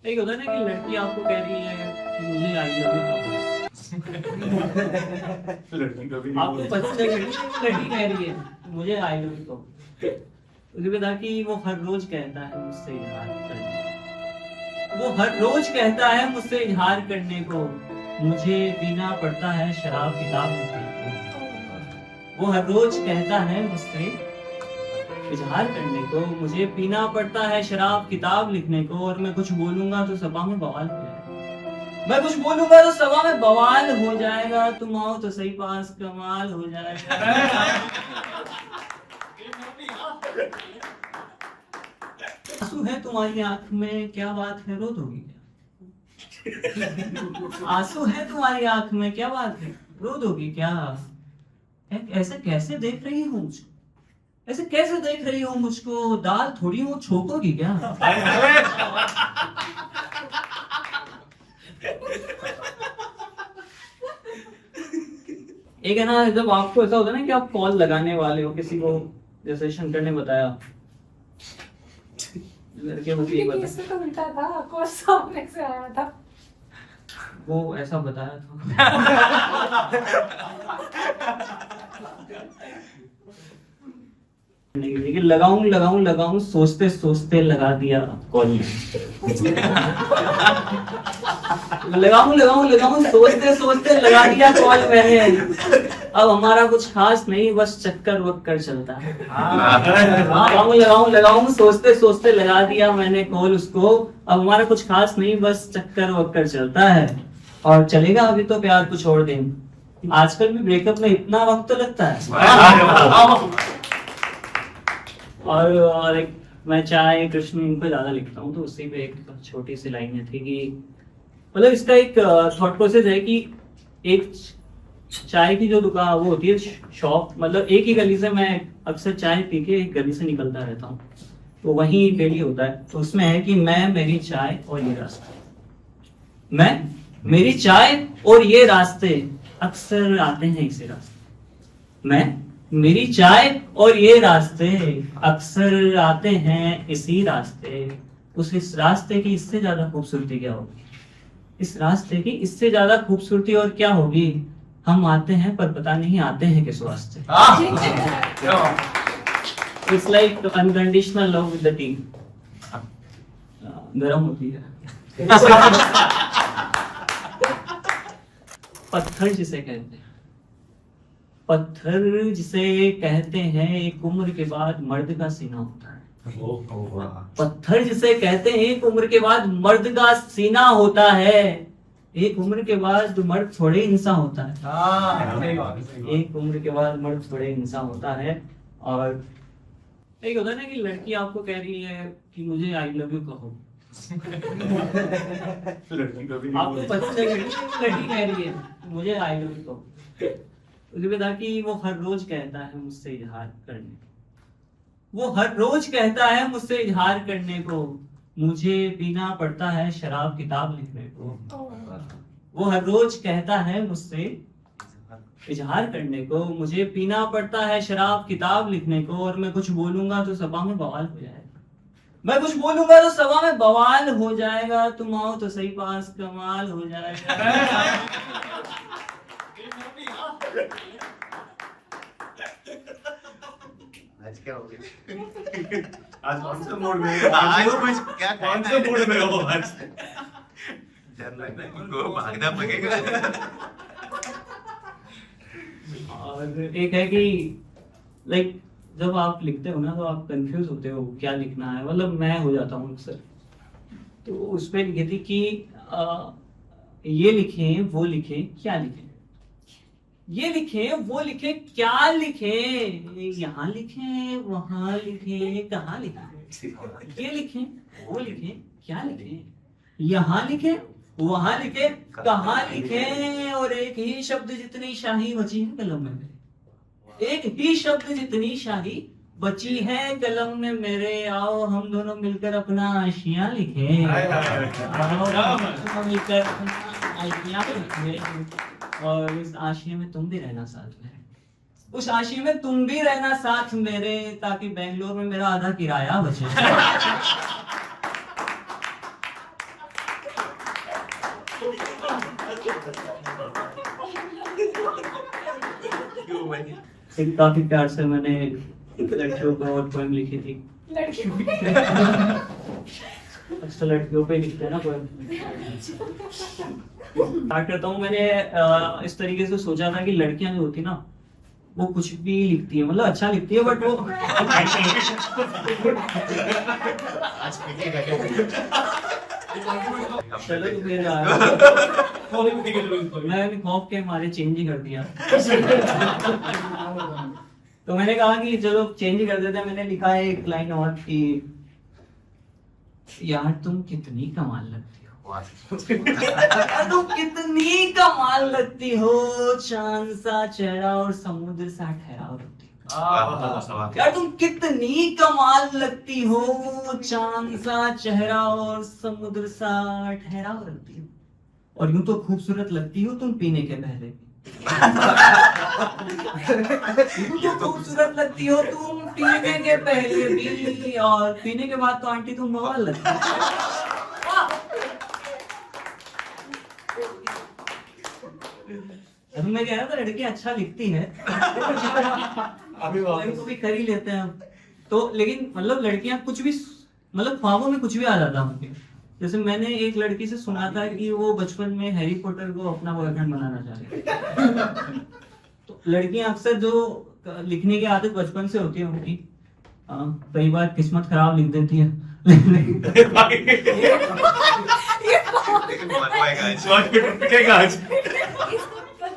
एक होता है ना कि लड़की आपको कह रही है कि मुझे आई लव यू, आपको पता चल लड़की कह रही है मुझे आई लव यू, उसके बाद कि वो हर रोज कहता है मुझसे इजहार करने, वो हर रोज कहता है मुझसे इजहार करने को, मुझे पीना पड़ता है शराब किताब लिखने को। वो हर रोज कहता है मुझसे इजहार करने को, मुझे पीना पड़ता है शराब किताब लिखने को, और मैं कुछ बोलूंगा तो सभा में बवाल हो जाएगा, मैं कुछ बोलूंगा तो सभा में बवाल हो जाएगा, तुम आओ तो सही पास कमाल हो जाएगा। आंसू है तुम्हारी आंख में क्या बात है, रो दोगी क्या? आंसू है तुम्हारी आंख में क्या बात है, रो दोगी क्या? ऐसे कैसे देख रही हूँ मुझको, ऐसे कैसे देख रही हो मुझको, दाल थोड़ी हूँ छोकोगी क्या? एक है ना, जब आपको ऐसा होता है ना कि आप कॉल लगाने वाले हो किसी को, जैसे शंकर ने बताया लड़के को ये किससे तो उल्टा था, कॉल सामने से आया था, वो ऐसा बताया था। लेकिन लगाऊं सोचते सोचते लगा दिया कॉल। लगाऊं सोचते सोचते लगा दिया कॉल मैंने। अब हमारा कुछ खास नहीं, बस चक्कर वक्कर चलता है। लगाऊं सोचते सोचते लगा दिया मैंने कॉल उसको, अब हमारा कुछ खास नहीं, बस चक्कर वक्कर चलता है, और चलेगा अभी तो प्यार कुछ और दिन। आजकल भी ब्रेकअप में इतना वक्त तो लगता है। और एक मैं चाय कृष्ण इन पे ज्यादा लिखता हूँ, तो उसी पे एक छोटी सी लाइन थी कि मतलब इसका एक थॉट प्रोसेस है कि एक चाय की जो दुकान वो होती है शॉप, मतलब एक ही गली से मैं अक्सर चाय पी के एक गली से निकलता रहता हूँ, तो वही डेली होता है। तो उसमें है कि मैं मेरी चाय और ये रास्ते, मैं मेरी चाय और ये रास्ते अक्सर आते हैं इसी रास्ते, मैं मेरी चाय और ये रास्ते अक्सर आते हैं इसी रास्ते। इस रास्ते की इससे ज्यादा खूबसूरती क्या होगी, इस रास्ते की इससे ज्यादा खूबसूरती और क्या होगी? हम आते हैं पर पता नहीं आते हैं किस वास्ते। It's like unconditional love with the T. गरम होती है। पत्थर जिसे कहते हैं, पत्थर जिसे कहते हैं एक उम्र के बाद मर्द का सीना होता है। पत्थर जिसे कहते हैं एक उम्र के बाद मर्द का सीना होता है। एक उम्र के बाद मर्द थोड़े इंसान होता है, एक उम्र के बाद मर्द थोड़े इंसान होता है। और एक होता है ना कि लड़की आपको कह रही है कि मुझे आई लव यू कहो, आपको पता चल लड़की कह रही है मुझे आई लव यू कहो, उसके बाद कि वो हर रोज कहता है मुझसे इजहार करने को, वो हर रोज कहता है मुझसे इजहार करने को, मुझे पीना पड़ता है शराब किताब लिखने को। वो हर रोज कहता है मुझसे इजहार करने को, मुझे पीना पड़ता है शराब किताब लिखने को, और मैं कुछ बोलूंगा तो सभा में बवाल हो जाएगा, मैं कुछ बोलूंगा तो सभा में बवाल हो जाएगा, तुम आओ तो सही पास कमाल हो जाएगा। आज क्या हो गया? आज कौन से मूड में हो? आज कुछ क्या कौन से मूड में हो आज? डर लग रहा है इनको भागना पड़ेगा। और एक है कि लाइक जब आप लिखते हो ना तो आप कंफ्यूज होते हो क्या लिखना है, मतलब मैं हो जाता हूँ अक्सर। तो उस पे लिखी थी कि ये लिखें वो लिखें क्या लिखें, ये लिखें वो लिखें क्या लिखें, यहाँ लिखें वहां लिखें कहाँ लिखें, ये लिखें वो लिखें क्या लिखें, यहाँ लिखें वहां लिखें कहाँ लिखें, और एक ही शब्द जितनी शाही बची है कलम में मेरे, एक ही शब्द जितनी शाही बची है कलम में मेरे, आओ हम दोनों मिलकर अपना आशियां लिखें, आओ हम दोनों मिलकर अपना आशियां लिखें, और इस आशिया में तुम भी रहना साथ में, उस आशिया में तुम भी रहना साथ मेरे, ताकि बेंगलोर में मेरा आधा किराया बचे। क्यों भाई? एक काफी प्यार से मैंने लड़कियों को और पोएम लिखी थी। लड़की अक्सर लड़कियों पे लिखते हैं ना पोएम। स्टार्ट करता हूँ। मैंने इस तरीके से सोचा था कि लड़कियां जो होती ना वो कुछ भी लिखती है, मतलब अच्छा लिखती है, बट वो आज पीके बैठे चलो तो फिर मैं भी खौफ के मारे चेंज ही कर दिया। तो मैंने कहा कि चलो चेंज ही कर देते हैं। मैंने लिखा है एक लाइन और कि यार तुम कितनी कमाल लगती हो, तुम कितनी कमाल लगती हो, चांद सा चेहरा और समुद्र सा ठहराव रखती हो। यार तुम कितनी कमाल लगती हो, चांद सा चेहरा और समुद्र सा ठहराव रखती हो, और यूं तो खूबसूरत लगती हो तुम पीने के पहले भी। यूं तो खूबसूरत लगती हो तुम पीने के पहले भी, और पीने के बाद तो आंटी तुम बवाल लगती हो। अभी मैं कह रहा था लड़की अच्छा लिखती है, इनको भी कर ही लेते हैं हम तो। लेकिन मतलब लड़कियां कुछ भी, मतलब ख्वाबों में कुछ भी आ जाता है उनके। जैसे मैंने एक लड़की से सुना था कि वो बचपन में हैरी पॉटर को अपना बॉयफ्रेंड बनाना चाह रही है। तो लड़कियां अक्सर जो लिखने की आदत बचपन से होती है उनकी, कई बार किस्मत खराब लिख देती है। लेकिन बनवाएगा आज। स्वाद पे टूटेगा आज।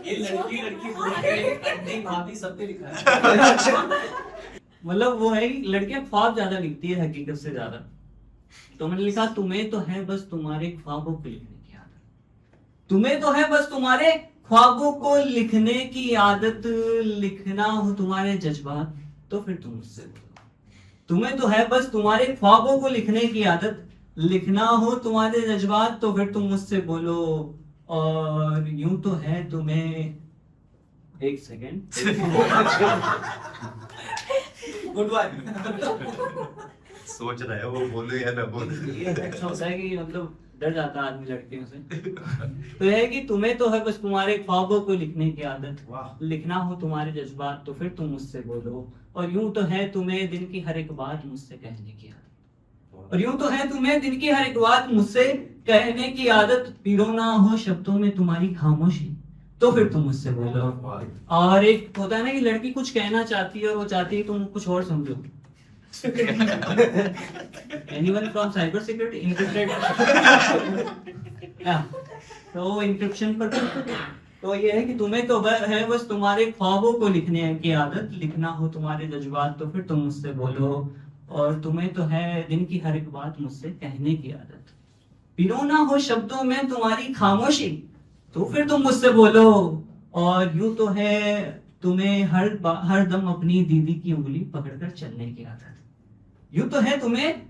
ये लड़की लड़की बोल के आंटी भाभी सब पे लिखा है। मतलब वो है कि लड़कियां ख्वाब ज्यादा लिखती है हकीकत से ज्यादा। तो मैंने लिखा तुम्हें तो है बस तुम्हारे ख्वाबों को लिखने की आदत, तुम्हें तो है बस तुम्हारे ख्वाबों को लिखने की आदत, लिखना हो तुम्हारे जज्बात तो फिर तुम मुझसे बोलो। तुम्हें तो है बस तुम्हारे ख्वाबों को लिखने की आदत, लिखना हो तुम्हारे जज्बात तो फिर तुम मुझसे बोलो। और यूं तो है तुम्हें, एक सेकेंड, गुड बाय। सोच रहा है वो बोलूं या ना बोलूं। ये अच्छा होता है कि मतलब डर जाता है आदमी लड़कियों से। तो यह है कि तुम्हें तो है बस तुम्हारे ख्वाबों को लिखने की आदत, लिखना हो तुम्हारे जज्बात तो फिर तुम मुझसे बोलो। और यूं तो है तुम्हें दिन की हर एक बात मुझसे कहने की आदत, और यूं तो है तुम्हें दिन की हर एक बात मुझसे कहने की आदत, पीरो ना हो शब्दों में तुम्हारी खामोशी तो फिर तुम मुझसे बोलो। और एक होता है ना कि लड़की कुछ कहना चाहती है और वो चाहती है तुम कुछ और समझो। Anyone from cyber security encrypted? तो इंक्रिप्शन पर तो ये है कि तुम्हें तो है बस तुम्हारे ख्वाबों को लिखने की आदत, लिखना हो तुम्हारे जज्बात तो फिर तुम मुझसे बोलो। और तुम्हें तो है दिन की हर एक बात मुझसे कहने की आदत, पिरो ना हो शब्दों में तुम्हारी खामोशी तो फिर तुम मुझसे बोलो। और यूं तो है तुम्हें हर दम अपनी दीदी की उंगली पकड़कर चलने की आदत, यूं तो है तुम्हें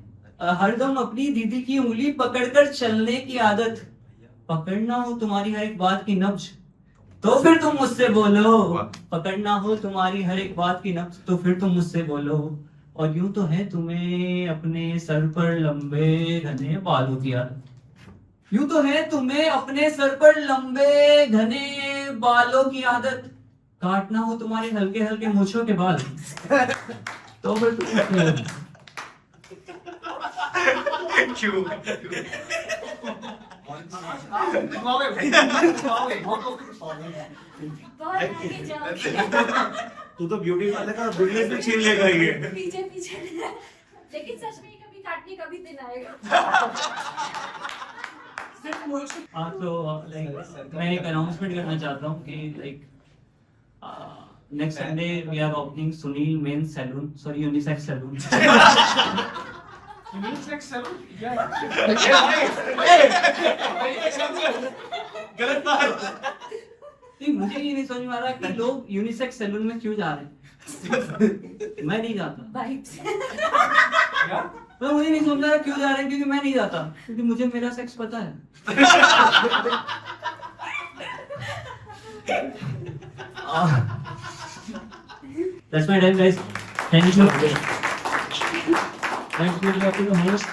हरदम अपनी दीदी की उंगली पकड़कर चलने की आदत, पकड़ना हो तुम्हारी हर एक बात की नब्ज तो फिर तुम मुझसे बोलो। पकड़ना हो तुम्हारी हर एक बात की नब्ज तो फिर तुम मुझसे बोलो। और यूं तो है तुम्हें अपने सर पर लंबे घने बालों की आदत, यूं तो है तुम्हें अपने सर पर लंबे घने बालों की आदत, काटना हो तुम्हारे हल्के हल्के मूंछों के बाल तो फिर तुम क्यों? बहुत आगे जाओगे। तू तो ब्यूटी वाले का बिजनेस भी छीन लेगा ये। पीछे पीछे लेकिन सच में कभी काटने का भी दिन आएगा। हाँ तो लाइक मैं एक अनाउंसमेंट करना चाहता हूँ कि like next Sunday we are opening Sunil men's salon, sorry unisex salon. गलत बात। नहीं मुझे ये नहीं समझ में आ रहा कि लोग यूनिसेक्स सैलून में क्यों जा रहे हैं। मैं नहीं जाता। तो मुझे नहीं समझ रहा क्यों जा रहे हैं, क्योंकि मैं नहीं जाता, क्योंकि मुझे मेरा सेक्स पता है। That's my time, guys. Thank you. Thank you to the host.